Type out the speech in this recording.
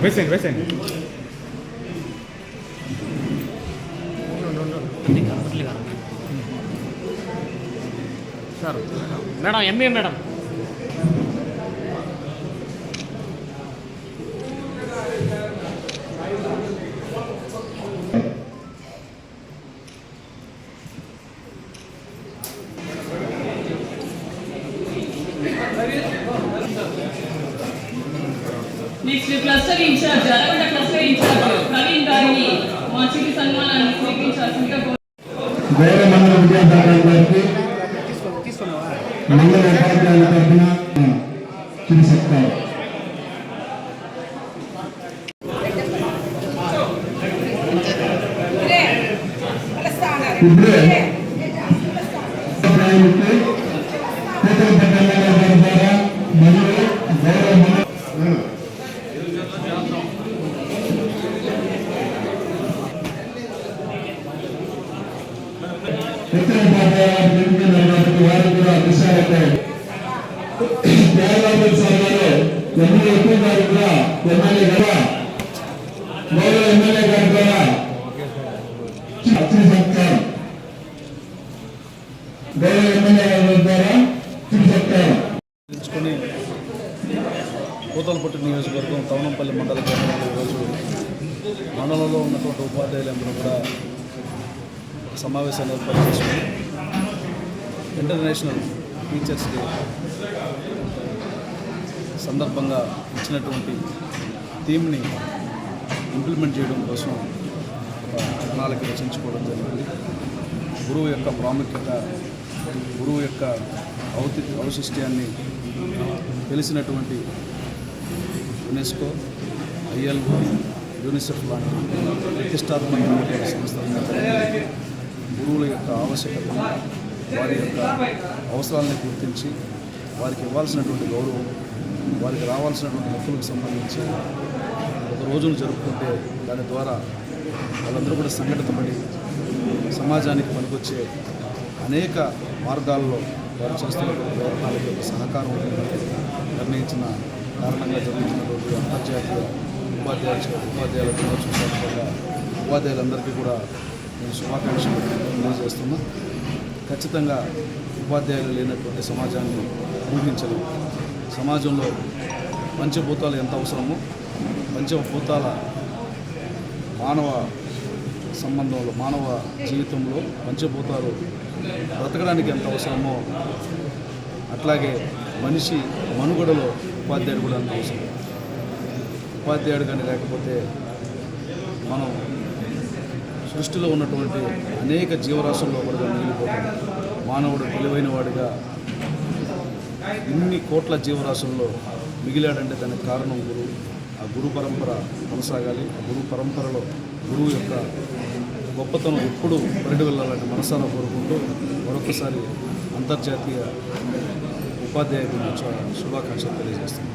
వేసేయండి sir. Madam MA madam. Next cluster incharge అరగంట cluster incharge Praveen గారిని మా చిరు సన్మానాన్ని స్వీకరించాల్సిందిగా వేరే మండల విద్యార్థుల గారికి మండల ఉపాధ్యాయుల తరఫున చిరు సత్కారం. ఇప్పుడే వారు కూడా విషయాలతో త్యాగరాజు సార్ గారు ఎమ్మెల్యే ఎక్కువ గారు కూడా ఎమ్మెల్యే గారు గౌరవ ఎమ్మెల్యే గారి ద్వారా చిరు సత్కారం. గౌరవ ఎమ్మెల్యే గారి ద్వారా చిరు సత్కారం తెలుసుకుని పూతలపట్టు నియోజకవర్గం తవనంపల్లి మండల కేంద్రంలో ఈరోజు మండలంలో ఉన్నటువంటి ఉపాధ్యాయులందరూ కూడా సమావేశాన్ని ఏర్పాటు చేసుకుని ఇంటర్నేషనల్ టీచర్స్ డే సందర్భంగా ఇచ్చినటువంటి థీమ్ని ఇంప్లిమెంట్ చేయడం కోసం ఒక ప్రణాళిక రచించుకోవడం జరిగింది. గురువు యొక్క ప్రాముఖ్యత, గురువు యొక్క ఔచిత్యాన్ని తెలిసినటువంటి యునెస్కో, ILO, యూనిసెఫ్ లాంటి ప్రతిష్టాత్మకమైనటువంటి సంస్థల గురువుల యొక్క ఆవశ్యకతను, వారి యొక్క అవసరాలను గుర్తించి వారికి ఇవ్వాల్సినటువంటి గౌరవం, వారికి రావాల్సినటువంటి హక్కులకు సంబంధించి ఒక రోజును జరుపుకుంటే దాని ద్వారా వాళ్ళందరూ కూడా సంఘటితపడి సమాజానికి పనికొచ్చే అనేక మార్గాల్లో వారు చేస్తున్నటువంటి ప్రయత్నాలకు సహకారం ఉంటుందని నిర్ణయించిన కారణంగా జరుగుతున్నటువంటి అంతర్జాతీయ ఉపాధ్యాయుల దినోత్సవం సందర్భంగా ఉపాధ్యాయులందరికీ కూడా నేను శుభాకాంక్షలు తెలియజేస్తున్నా. ఖచ్చితంగా ఉపాధ్యాయులు లేనటువంటి సమాజాన్ని ఊహించలేము. సమాజంలో పంచభూతాలు ఎంత అవసరమో పంచభూతాల మానవ సంబంధంలో, మానవ జీవితంలో పంచభూతాలు బ్రతకడానికి ఎంత అవసరమో అట్లాగే మనిషి మనుగడలో ఉపాధ్యాయుడు కూడా అంత అవసరం. ఉపాధ్యాయుడు కానీ లేకపోతే మనం సృష్టిలో ఉన్నటువంటి అనేక జీవరాశుల్లో కూడా మిగిలిపోతాం. మానవుడు తెలివైన వాడిగా ఇన్ని కోట్ల జీవరాశుల్లో మిగిలాడంటే దానికి కారణం గురువు. ఆ గురు పరంపర కొనసాగాలి. ఆ గురు పరంపరలో గురువు యొక్క గొప్పతనం ఎప్పుడు పరిడి వెళ్ళాలని మనసారా కోరుకుంటూ మరొకసారి అంతర్జాతీయ ఉపాధ్యాయ దినోత్సవ శుభాకాంక్షలు తెలియజేస్తున్నాను.